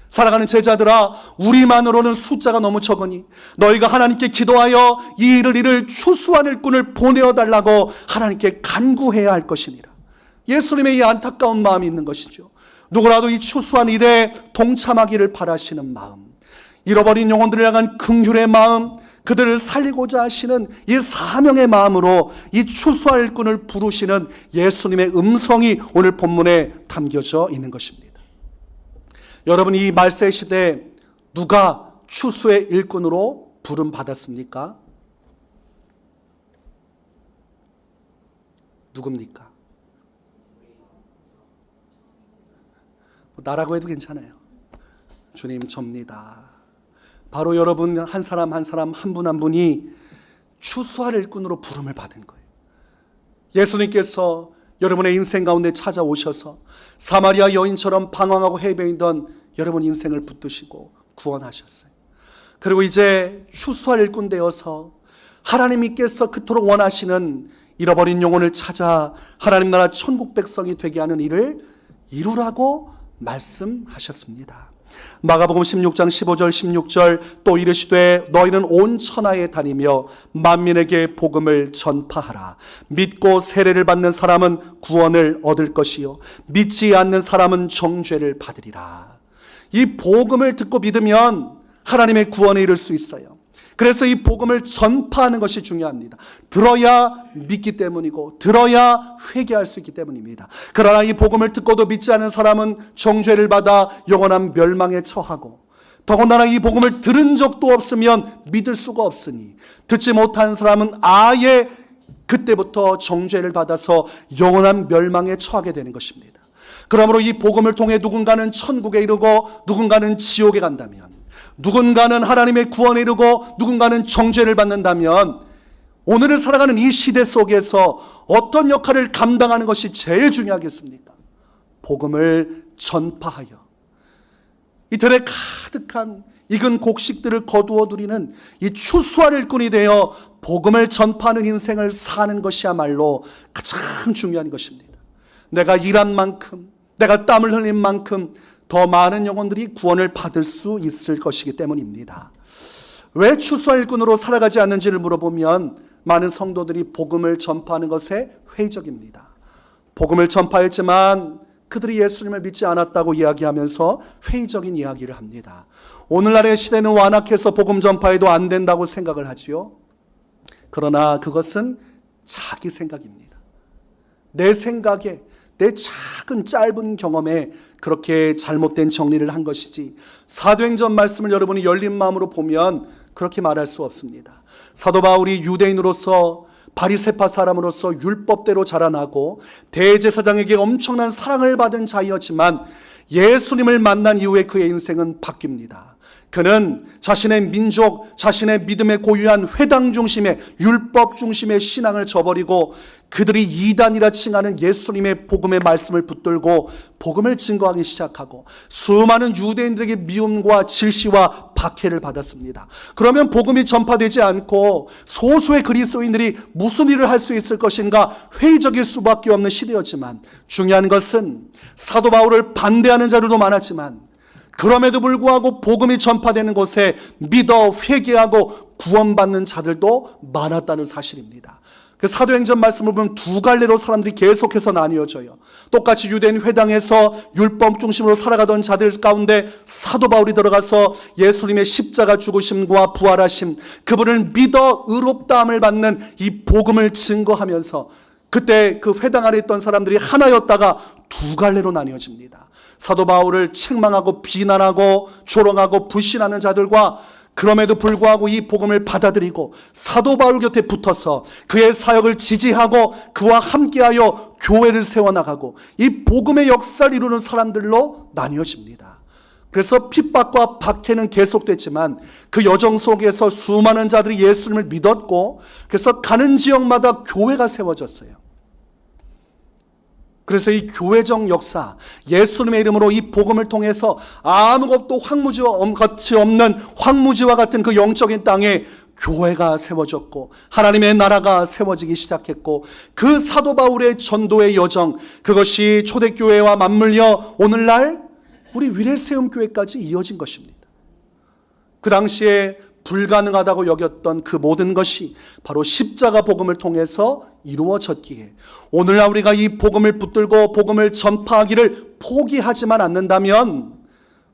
사랑하는 제자들아, 우리만으로는 숫자가 너무 적으니 너희가 하나님께 기도하여 이 일을 이룰 추수한 일꾼을 보내어 달라고 하나님께 간구해야 할 것이니라. 예수님의 이 안타까운 마음이 있는 것이죠. 누구라도 이 추수한 일에 동참하기를 바라시는 마음, 잃어버린 영혼들을 향한 긍휼의 마음, 그들을 살리고자 하시는 이 사명의 마음으로 이 추수할 일꾼을 부르시는 예수님의 음성이 오늘 본문에 담겨져 있는 것입니다. 여러분, 이 말세 시대에 누가 추수의 일꾼으로 부름 받았습니까? 누굽니까? 나라고 해도 괜찮아요. 주님, 접니다. 바로 여러분 한 사람 한 사람, 한 분 한 분이 추수할 일꾼으로 부름을 받은 거예요. 예수님께서 여러분의 인생 가운데 찾아오셔서 사마리아 여인처럼 방황하고 헤매이던 여러분 인생을 붙드시고 구원하셨어요. 그리고 이제 추수할 일꾼 되어서 하나님께서 그토록 원하시는 잃어버린 영혼을 찾아 하나님 나라 천국 백성이 되게 하는 일을 이루라고 말씀하셨습니다. 마가복음 16장 15절 16절 또 이르시되 너희는 온 천하에 다니며 만민에게 복음을 전파하라. 믿고 세례를 받는 사람은 구원을 얻을 것이요 믿지 않는 사람은 정죄를 받으리라. 이 복음을 듣고 믿으면 하나님의 구원에 이를 수 있어요. 그래서 이 복음을 전파하는 것이 중요합니다. 들어야 믿기 때문이고 들어야 회개할 수 있기 때문입니다. 그러나 이 복음을 듣고도 믿지 않은 사람은 정죄를 받아 영원한 멸망에 처하고, 더군다나 이 복음을 들은 적도 없으면 믿을 수가 없으니 듣지 못한 사람은 아예 그때부터 정죄를 받아서 영원한 멸망에 처하게 되는 것입니다. 그러므로 이 복음을 통해 누군가는 천국에 이르고 누군가는 지옥에 간다면, 누군가는 하나님의 구원에 이르고 누군가는 정죄를 받는다면, 오늘을 살아가는 이 시대 속에서 어떤 역할을 감당하는 것이 제일 중요하겠습니까? 복음을 전파하여 이 들에 가득한 익은 곡식들을 거두어 들이는 이 추수할 일꾼이 되어 복음을 전파하는 인생을 사는 것이야말로 가장 중요한 것입니다. 내가 일한 만큼, 내가 땀을 흘린 만큼 더 많은 영혼들이 구원을 받을 수 있을 것이기 때문입니다. 왜 추수할 일꾼으로 살아가지 않는지를 물어보면 많은 성도들이 복음을 전파하는 것에 회의적입니다. 복음을 전파했지만 그들이 예수님을 믿지 않았다고 이야기하면서 회의적인 이야기를 합니다. 오늘날의 시대는 완악해서 복음 전파해도 안 된다고 생각을 하지요. 그러나 그것은 자기 생각입니다. 내 생각에, 내 작은 짧은 경험에 그렇게 잘못된 정리를 한 것이지, 사도행전 말씀을 여러분이 열린 마음으로 보면 그렇게 말할 수 없습니다. 사도 바울이 유대인으로서, 바리새파 사람으로서 율법대로 자라나고 대제사장에게 엄청난 사랑을 받은 자이었지만 예수님을 만난 이후에 그의 인생은 바뀝니다. 그는 자신의 민족, 자신의 믿음에 고유한 회당 중심의, 율법 중심의 신앙을 저버리고 그들이 이단이라 칭하는 예수님의 복음의 말씀을 붙들고 복음을 증거하기 시작하고 수많은 유대인들에게 미움과 질시와 박해를 받았습니다. 그러면 복음이 전파되지 않고 소수의 그리스도인들이 무슨 일을 할 수 있을 것인가 회의적일 수밖에 없는 시대였지만, 중요한 것은 사도 바울을 반대하는 자들도 많았지만 그럼에도 불구하고 복음이 전파되는 곳에 믿어 회개하고 구원받는 자들도 많았다는 사실입니다. 그 사도행전 말씀을 보면 두 갈래로 사람들이 계속해서 나뉘어져요. 똑같이 유대인 회당에서 율법 중심으로 살아가던 자들 가운데 사도 바울이 들어가서 예수님의 십자가 죽으심과 부활하심, 그분을 믿어 의롭다함을 받는 이 복음을 증거하면서 그때 그 회당 안에 있던 사람들이 하나였다가 두 갈래로 나뉘어집니다. 사도 바울을 책망하고 비난하고 조롱하고 불신하는 자들과 그럼에도 불구하고 이 복음을 받아들이고 사도 바울 곁에 붙어서 그의 사역을 지지하고 그와 함께하여 교회를 세워나가고 이 복음의 역사를 이루는 사람들로 나뉘어집니다. 그래서 핍박과 박해는 계속됐지만 그 여정 속에서 수많은 자들이 예수님을 믿었고, 그래서 가는 지역마다 교회가 세워졌어요. 그래서 이 교회적 역사, 예수님의 이름으로 이 복음을 통해서 아무것도 황무지 없는 황무지와 같은 그 영적인 땅에 교회가 세워졌고 하나님의 나라가 세워지기 시작했고, 그 사도 바울의 전도의 여정, 그것이 초대교회와 맞물려 오늘날 우리 위례세움교회까지 이어진 것입니다. 그 당시에 불가능하다고 여겼던 그 모든 것이 바로 십자가 복음을 통해서 이루어졌기에 오늘날 우리가 이 복음을 붙들고 복음을 전파하기를 포기하지만 않는다면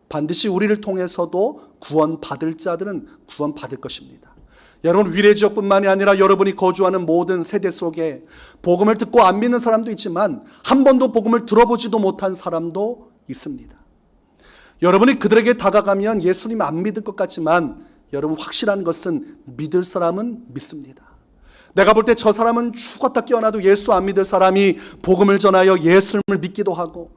반드시 우리를 통해서도 구원받을 자들은 구원받을 것입니다. 여러분, 위례지역뿐만이 아니라 여러분이 거주하는 모든 세대 속에 복음을 듣고 안 믿는 사람도 있지만 한 번도 복음을 들어보지도 못한 사람도 있습니다. 여러분이 그들에게 다가가면 예수님 안 믿을 것 같지만 여러분, 확실한 것은 믿을 사람은 믿습니다. 내가 볼 때 저 사람은 죽었다 깨어나도 예수 안 믿을 사람이 복음을 전하여 예수님을 믿기도 하고,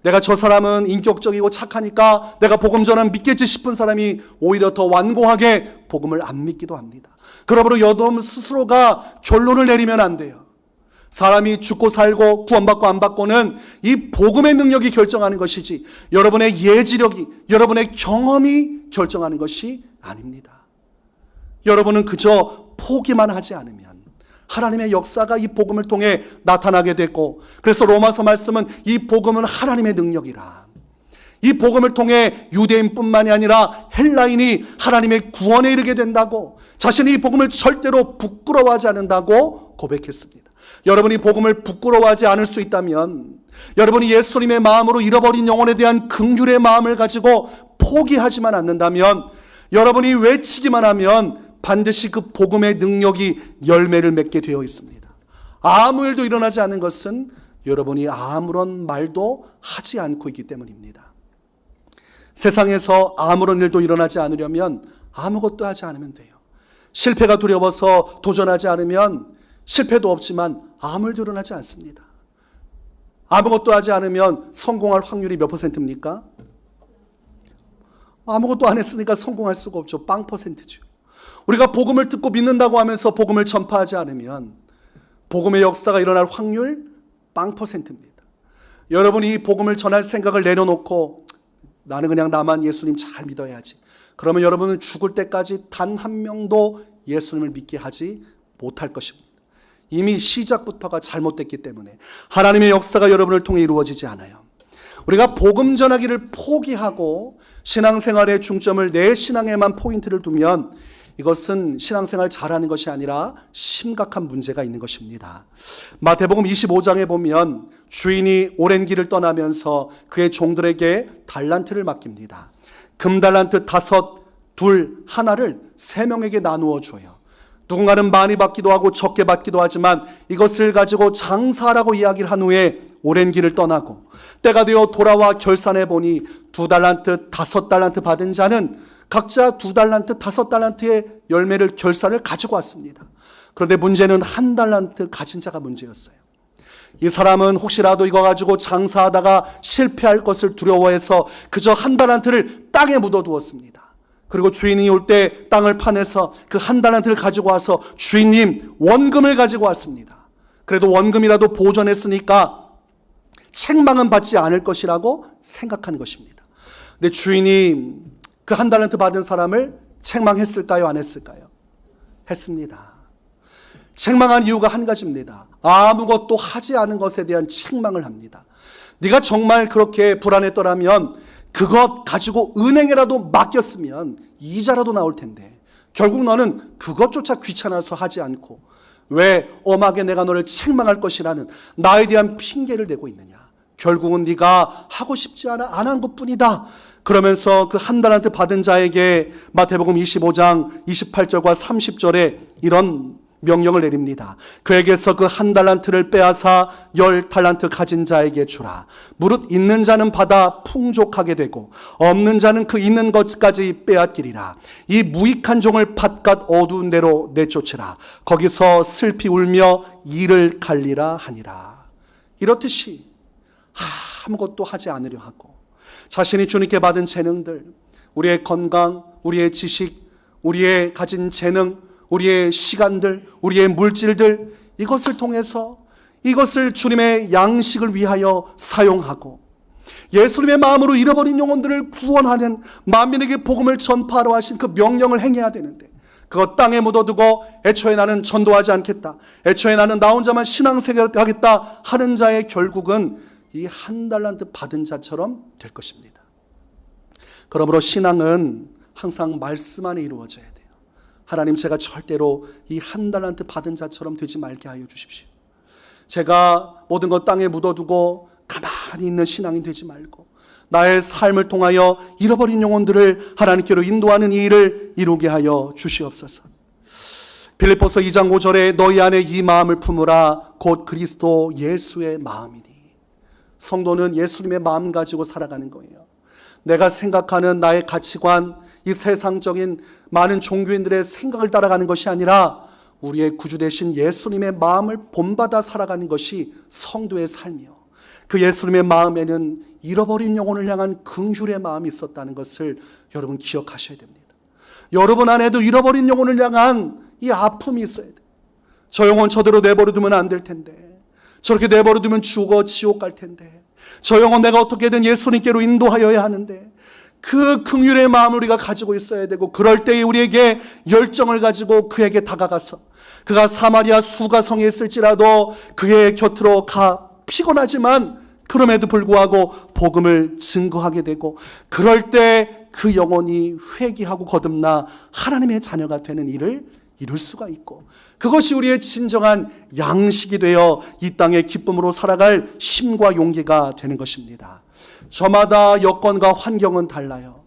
내가 저 사람은 인격적이고 착하니까 내가 복음 전하면 믿겠지 싶은 사람이 오히려 더 완고하게 복음을 안 믿기도 합니다. 그러므로 여러분 스스로가 결론을 내리면 안 돼요. 사람이 죽고 살고 구원받고 안 받고는 이 복음의 능력이 결정하는 것이지 여러분의 예지력이, 여러분의 경험이 결정하는 것이 아닙니다. 여러분은 그저 포기만 하지 않으면 하나님의 역사가 이 복음을 통해 나타나게 됐고, 그래서 로마서 말씀은 이 복음은 하나님의 능력이라, 이 복음을 통해 유대인뿐만이 아니라 헬라인이 하나님의 구원에 이르게 된다고, 자신이 이 복음을 절대로 부끄러워하지 않는다고 고백했습니다. 여러분이 복음을 부끄러워하지 않을 수 있다면, 여러분이 예수님의 마음으로 잃어버린 영혼에 대한 긍휼의 마음을 가지고 포기하지만 않는다면, 여러분이 외치기만 하면 반드시 그 복음의 능력이 열매를 맺게 되어 있습니다. 아무 일도 일어나지 않는 것은 여러분이 아무런 말도 하지 않고 있기 때문입니다. 세상에서 아무런 일도 일어나지 않으려면 아무것도 하지 않으면 돼요. 실패가 두려워서 도전하지 않으면 실패도 없지만 아무 일도 일어나지 않습니다. 아무것도 하지 않으면 성공할 확률이 몇 %입니까? 아무것도 안 했으니까 성공할 수가 없죠. 0%죠. 우리가 복음을 듣고 믿는다고 하면서 복음을 전파하지 않으면 복음의 역사가 일어날 확률 0%입니다. 여러분이 이 복음을 전할 생각을 내려놓고 나는 그냥 나만 예수님 잘 믿어야지, 그러면 여러분은 죽을 때까지 단 한 명도 예수님을 믿게 하지 못할 것입니다. 이미 시작부터가 잘못됐기 때문에 하나님의 역사가 여러분을 통해 이루어지지 않아요. 우리가 복음 전하기를 포기하고 신앙생활의 중점을 내 신앙에만 포인트를 두면 이것은 신앙생활 잘하는 것이 아니라 심각한 문제가 있는 것입니다. 마태복음 25장에 보면 주인이 오랜 길을 떠나면서 그의 종들에게 달란트를 맡깁니다. 금달란트 5, 2, 1를 3명에게 나누어 줘요. 누군가는 많이 받기도 하고 적게 받기도 하지만 이것을 가지고 장사하라고 이야기를 한 후에 오랜 길을 떠나고 때가 되어 돌아와 결산해 보니 2달란트, 5달란트 받은 자는 각자 2달란트, 5달란트의 열매를 결산을 가지고 왔습니다. 그런데 문제는 1달란트 가진 자가 문제였어요. 이 사람은 혹시라도 이거 가지고 장사하다가 실패할 것을 두려워해서 그저 1달란트를 땅에 묻어두었습니다. 그리고 주인이 올 때 땅을 파내서 그 1달란트를 가지고 와서 주인님 원금을 가지고 왔습니다. 그래도 원금이라도 보존했으니까 책망은 받지 않을 것이라고 생각한 것입니다. 근데 주인이 그 1달란트 받은 사람을 책망했을까요? 안 했을까요? 했습니다. 책망한 이유가 한 가지입니다. 아무것도 하지 않은 것에 대한 책망을 합니다. 네가 정말 그렇게 불안했더라면 그것 가지고 은행에라도 맡겼으면 이자라도 나올 텐데 결국 너는 그것조차 귀찮아서 하지 않고 왜 엄하게 내가 너를 책망할 것이라는 나에 대한 핑계를 대고 있느냐. 결국은 네가 하고 싶지 않아 안 한 것뿐이다. 그러면서 그 1달란트 받은 자에게 마태복음 25장 28절과 30절에 이런 명령을 내립니다. 그에게서 그 1달란트를 빼앗아 10달란트 가진 자에게 주라. 무릇 있는 자는 받아 풍족하게 되고 없는 자는 그 있는 것까지 빼앗기리라. 이 무익한 종을 바깥 어두운 데로 내쫓으라. 거기서 슬피 울며 이를 갈리라 하니라. 이렇듯이 아무것도 하지 않으려 하고 자신이 주님께 받은 재능들, 우리의 건강, 우리의 지식, 우리의 가진 재능, 우리의 시간들, 우리의 물질들, 이것을 통해서 이것을 주님의 양식을 위하여 사용하고 예수님의 마음으로 잃어버린 영혼들을 구원하는 만민에게 복음을 전파하러 하신 그 명령을 행해야 되는데 그것 땅에 묻어두고 애초에 나는 전도하지 않겠다, 애초에 나는 나 혼자만 신앙생활 하겠다 하는 자의 결국은 이 1달란트 받은 자처럼 될 것입니다. 그러므로 신앙은 항상 말씀 안에 이루어져야 돼요. 하나님, 제가 절대로 이 1달란트 받은 자처럼 되지 말게 하여 주십시오. 제가 모든 것 땅에 묻어두고 가만히 있는 신앙이 되지 말고 나의 삶을 통하여 잃어버린 영혼들을 하나님께로 인도하는 이 일을 이루게 하여 주시옵소서. 빌립보서 2장 5절에 너희 안에 이 마음을 품으라 곧 그리스도 예수의 마음이니. 성도는 예수님의 마음 가지고 살아가는 거예요. 내가 생각하는 나의 가치관, 이 세상적인 많은 종교인들의 생각을 따라가는 것이 아니라 우리의 구주 되신 예수님의 마음을 본받아 살아가는 것이 성도의 삶이요. 그 예수님의 마음에는 잃어버린 영혼을 향한 긍휼의 마음이 있었다는 것을 여러분 기억하셔야 됩니다. 여러분 안에도 잃어버린 영혼을 향한 이 아픔이 있어야 돼요. 저 영혼 저대로 내버려두면 안 될 텐데, 저렇게 내버려두면 죽어 지옥 갈 텐데, 저 영혼 내가 어떻게든 예수님께로 인도하여야 하는데, 그 긍휼의 마음을 우리가 가지고 있어야 되고, 그럴 때에 우리에게 열정을 가지고 그에게 다가가서 그가 사마리아 수가성에 있을지라도 그의 곁으로 가 피곤하지만 그럼에도 불구하고 복음을 증거하게 되고, 그럴 때 그 영혼이 회개하고 거듭나 하나님의 자녀가 되는 일을 이룰 수가 있고, 그것이 우리의 진정한 양식이 되어 이 땅의 기쁨으로 살아갈 힘과 용기가 되는 것입니다. 저마다 여건과 환경은 달라요.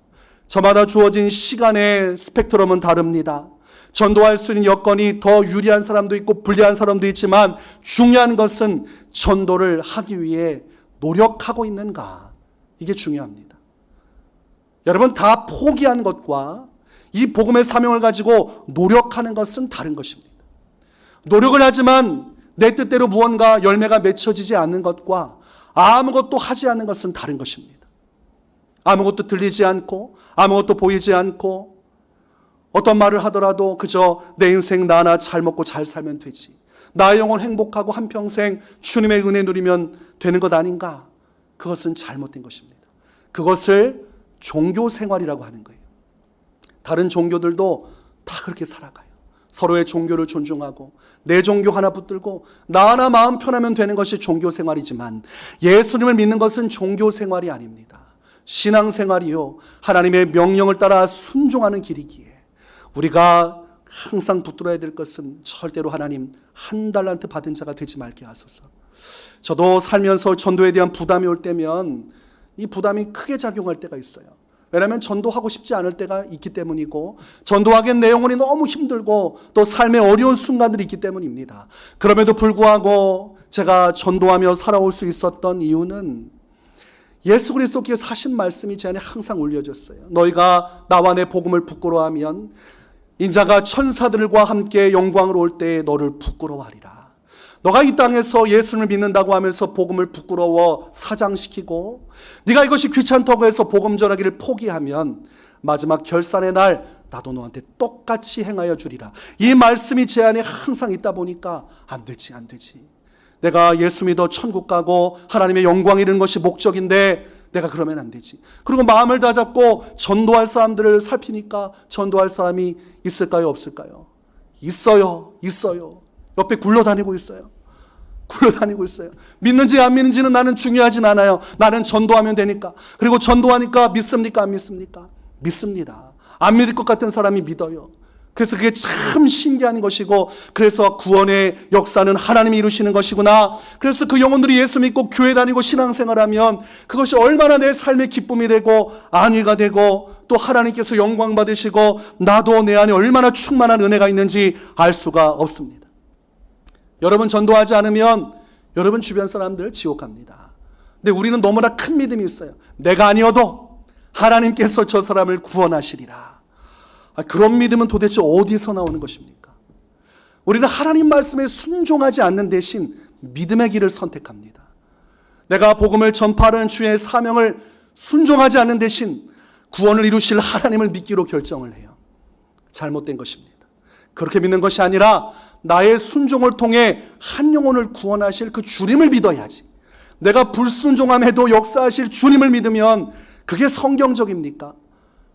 저마다 주어진 시간의 스펙트럼은 다릅니다. 전도할 수 있는 여건이 더 유리한 사람도 있고 불리한 사람도 있지만, 중요한 것은 전도를 하기 위해 노력하고 있는가, 이게 중요합니다. 여러분, 다 포기한 것과 이 복음의 사명을 가지고 노력하는 것은 다른 것입니다. 노력을 하지만 내 뜻대로 무언가 열매가 맺혀지지 않는 것과 아무것도 하지 않는 것은 다른 것입니다. 아무것도 들리지 않고 아무것도 보이지 않고 어떤 말을 하더라도 그저 내 인생 나나 잘 먹고 잘 살면 되지, 나의 영혼 행복하고 한평생 주님의 은혜 누리면 되는 것 아닌가? 그것은 잘못된 것입니다. 그것을 종교 생활이라고 하는 거예요. 다른 종교들도 다 그렇게 살아가요. 서로의 종교를 존중하고 내 종교 하나 붙들고 나 하나 마음 편하면 되는 것이 종교 생활이지만, 예수님을 믿는 것은 종교 생활이 아닙니다. 신앙 생활이요, 하나님의 명령을 따라 순종하는 길이기에 우리가 항상 붙들어야 될 것은 절대로 하나님 한 달란트 받은 자가 되지 말게 하소서. 저도 살면서 전도에 대한 부담이 올 때면 이 부담이 크게 작용할 때가 있어요. 왜냐하면 전도하고 싶지 않을 때가 있기 때문이고, 전도하기엔 내 영혼이 너무 힘들고 또 삶의 어려운 순간들이 있기 때문입니다. 그럼에도 불구하고 제가 전도하며 살아올 수 있었던 이유는 예수 그리스도께서 하신 말씀이 제 안에 항상 울려졌어요. 너희가 나와 내 복음을 부끄러워하면 인자가 천사들과 함께 영광으로 올 때에 너를 부끄러워하리라. 너가 이 땅에서 예수를 믿는다고 하면서 복음을 부끄러워 사장시키고 네가 이것이 귀찮다고 해서 복음 전하기를 포기하면 마지막 결산의 날 나도 너한테 똑같이 행하여 주리라. 이 말씀이 제 안에 항상 있다 보니까 안 되지. 내가 예수 믿어 천국 가고 하나님의 영광 이루는 것이 목적인데 내가 그러면 안 되지. 그리고 마음을 다잡고 전도할 사람들을 살피니까 전도할 사람이 있을까요, 없을까요? 있어요. 옆에 굴러다니고 있어요. 믿는지 안 믿는지는 나는 중요하진 않아요. 나는 전도하면 되니까. 그리고 전도하니까 믿습니까, 안 믿습니까? 믿습니다. 안 믿을 것 같은 사람이 믿어요. 그래서 그게 참 신기한 것이고, 그래서 구원의 역사는 하나님이 이루시는 것이구나. 그래서 그 영혼들이 예수 믿고 교회 다니고 신앙생활하면 그것이 얼마나 내 삶의 기쁨이 되고 안위가 되고 또 하나님께서 영광 받으시고 나도 내 안에 얼마나 충만한 은혜가 있는지 알 수가 없습니다. 여러분, 전도하지 않으면 여러분 주변 사람들 지옥 갑니다. 근데 우리는 너무나 큰 믿음이 있어요. 내가 아니어도 하나님께서 저 사람을 구원하시리라. 그런 믿음은 도대체 어디서 나오는 것입니까? 우리는 하나님 말씀에 순종하지 않는 대신 믿음의 길을 선택합니다. 내가 복음을 전파하는 주의 사명을 순종하지 않는 대신 구원을 이루실 하나님을 믿기로 결정을 해요. 잘못된 것입니다. 그렇게 믿는 것이 아니라 나의 순종을 통해 한 영혼을 구원하실 그 주님을 믿어야지. 내가 불순종함에도 역사하실 주님을 믿으면 그게 성경적입니까?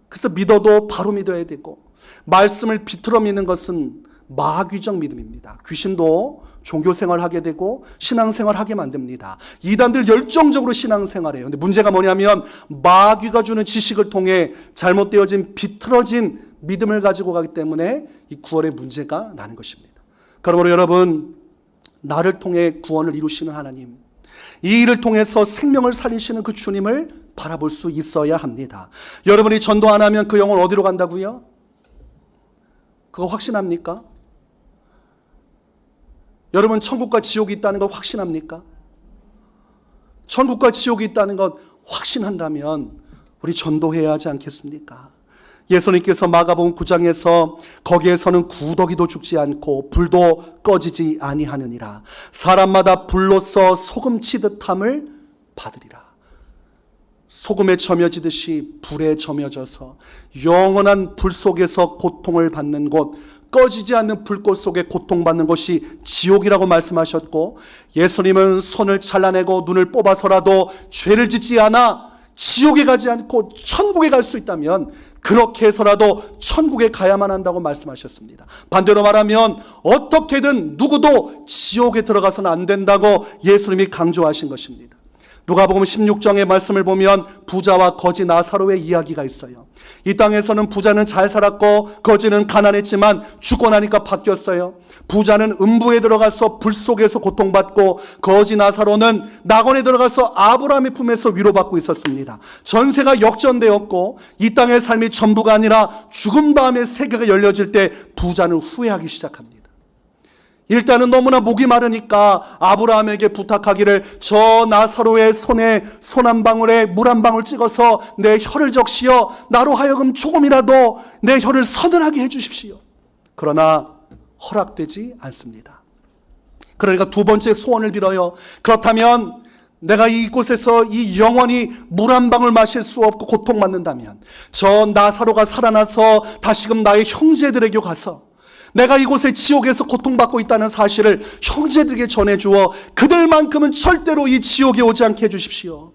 그래서 믿어도 바로 믿어야 되고, 말씀을 비틀어 믿는 것은 마귀적 믿음입니다. 귀신도 종교생활 하게 되고 신앙생활 하게 만듭니다. 이단들 열정적으로 신앙생활해요. 근데 문제가 뭐냐면 마귀가 주는 지식을 통해 잘못되어진 비틀어진 믿음을 가지고 가기 때문에 이 구원의 문제가 나는 것입니다. 그러므로 여러분, 나를 통해 구원을 이루시는 하나님, 이 일을 통해서 생명을 살리시는 그 주님을 바라볼 수 있어야 합니다. 여러분이 전도 안 하면 그 영혼 어디로 간다고요? 그거 확신합니까? 여러분, 천국과 지옥이 있다는 걸 확신합니까? 천국과 지옥이 있다는 것 확신한다면 우리 전도해야 하지 않겠습니까? 예수님께서 마가복음 9장에서 거기에서는 구더기도 죽지 않고 불도 꺼지지 아니하느니라. 사람마다 불로써 소금 치듯함을 받으리라. 소금에 점여지듯이 불에 점여져서 영원한 불 속에서 고통을 받는 곳, 꺼지지 않는 불꽃 속에 고통받는 것이 지옥이라고 말씀하셨고, 예수님은 손을 잘라내고 눈을 뽑아서라도 죄를 짓지 않아 지옥에 가지 않고 천국에 갈 수 있다면 그렇게 해서라도 천국에 가야만 한다고 말씀하셨습니다. 반대로 말하면 어떻게든 누구도 지옥에 들어가서는 안 된다고 예수님이 강조하신 것입니다. 누가복음 16장의 말씀을 보면 부자와 거지 나사로의 이야기가 있어요. 이 땅에서는 부자는 잘 살았고 거지는 가난했지만 죽고 나니까 바뀌었어요. 부자는 음부에 들어가서 불 속에서 고통받고 거지 나사로는 낙원에 들어가서 아브라함의 품에서 위로받고 있었습니다. 전세가 역전되었고 이 땅의 삶이 전부가 아니라 죽음 다음에 세계가 열려질 때 부자는 후회하기 시작합니다. 일단은 너무나 목이 마르니까 아브라함에게 부탁하기를 저 나사로의 손에 손 한 방울에 물 한 방울 찍어서 내 혀를 적시어 나로 하여금 조금이라도 내 혀를 서늘하게 해주십시오. 그러나 허락되지 않습니다. 그러니까 두 번째 소원을 빌어요. 그렇다면 내가 이곳에서 이 영원히 물 한 방울 마실 수 없고 고통받는다면 저 나사로가 살아나서 다시금 나의 형제들에게 가서 내가 이곳에 지옥에서 고통받고 있다는 사실을 형제들에게 전해주어 그들만큼은 절대로 이 지옥에 오지 않게 해주십시오.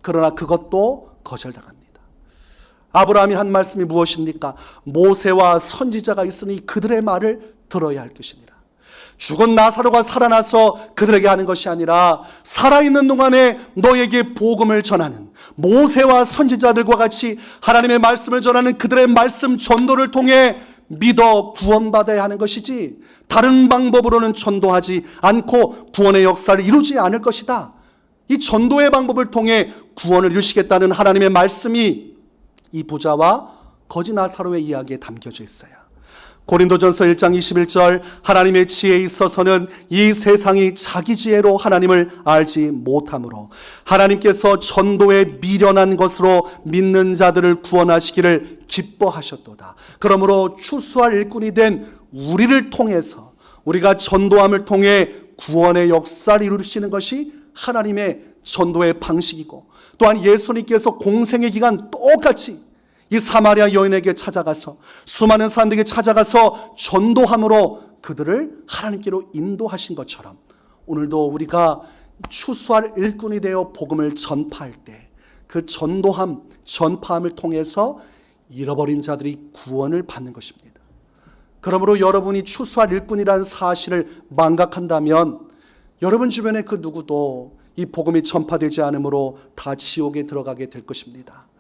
그러나 그것도 거절당합니다. 아브라함이 한 말씀이 무엇입니까? 모세와 선지자가 있으니 그들의 말을 들어야 할 것입니다. 죽은 나사로가 살아나서 그들에게 하는 것이 아니라 살아있는 동안에 너에게 복음을 전하는 모세와 선지자들과 같이 하나님의 말씀을 전하는 그들의 말씀 전도를 통해 믿어 구원받아야 하는 것이지 다른 방법으로는 전도하지 않고 구원의 역사를 이루지 않을 것이다. 이 전도의 방법을 통해 구원을 이루시겠다는 하나님의 말씀이 이 부자와 거지 나사로의 이야기에 담겨져 있어요. 고린도전서 1장 21절 하나님의 지혜에 있어서는 이 세상이 자기 지혜로 하나님을 알지 못하므로 하나님께서 전도에 미련한 것으로 믿는 자들을 구원하시기를 기뻐하셨도다. 그러므로 추수할 일꾼이 된 우리를 통해서 우리가 전도함을 통해 구원의 역사를 이루시는 것이 하나님의 전도의 방식이고 또한 예수님께서 공생의 기간 똑같이 이 사마리아 여인에게 찾아가서 수많은 사람들에게 찾아가서 전도함으로 그들을 하나님께로 인도하신 것처럼 오늘도 우리가 추수할 일꾼이 되어 복음을 전파할 때 그 전도함, 전파함을 통해서 잃어버린 자들이 구원을 받는 것입니다. 그러므로 여러분이 추수할 일꾼이라는 사실을 망각한다면 여러분 주변에 그 누구도 이 복음이 전파되지 않으므로 다 지옥에 들어가게 될 것입니다.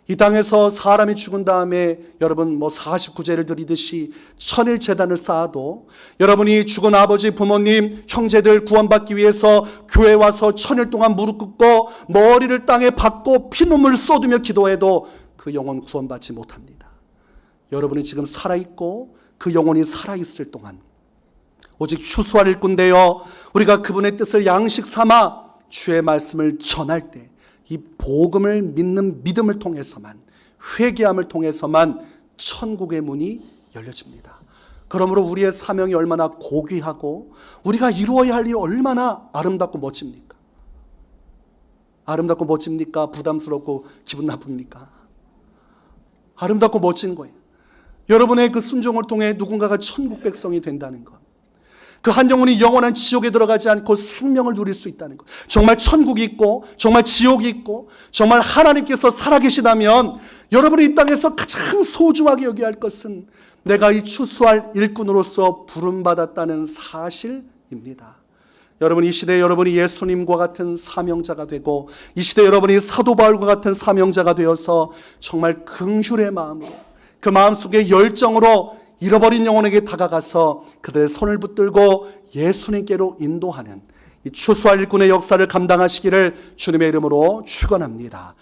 이 땅에서 사람이 죽은 다음에 여러분 49제를 드리듯이 천일 제단을 쌓아도 여러분이 죽은 아버지, 부모님, 형제들 구원받기 위해서 교회 와서 천일 동안 무릎 꿇고 머리를 땅에 박고 피눈물을 쏟으며 기도해도 그 영혼 구원받지 못합니다. 여러분이 지금 살아있고 그 영혼이 살아있을 동안 오직 추수할 일꾼 되어 우리가 그분의 뜻을 양식 삼아 주의 말씀을 전할 때 이 복음을 믿는 믿음을 통해서만 회개함을 통해서만 천국의 문이 열려집니다. 그러므로 우리의 사명이 얼마나 고귀하고 우리가 이루어야 할 일이 얼마나 아름답고 멋집니까? 아름답고 멋집니까? 부담스럽고 기분 나쁩니까? 아름답고 멋진 거예요. 여러분의 그 순종을 통해 누군가가 천국 백성이 된다는 것. 그 한 영혼이 영원한 지옥에 들어가지 않고 생명을 누릴 수 있다는 것. 정말 천국이 있고 정말 지옥이 있고 정말 하나님께서 살아계시다면 여러분이 이 땅에서 가장 소중하게 여겨야 할 것은 내가 이 추수할 일꾼으로서 부름받았다는 사실입니다. 여러분 이 시대에 여러분이 예수님과 같은 사명자가 되고 이 시대에 여러분이 사도 바울과 같은 사명자가 되어서 정말 긍휼의 마음으로 그 마음속에 열정으로 잃어버린 영혼에게 다가가서 그들의 손을 붙들고 예수님께로 인도하는 이 추수할 일꾼의 역사를 감당하시기를 주님의 이름으로 축원합니다.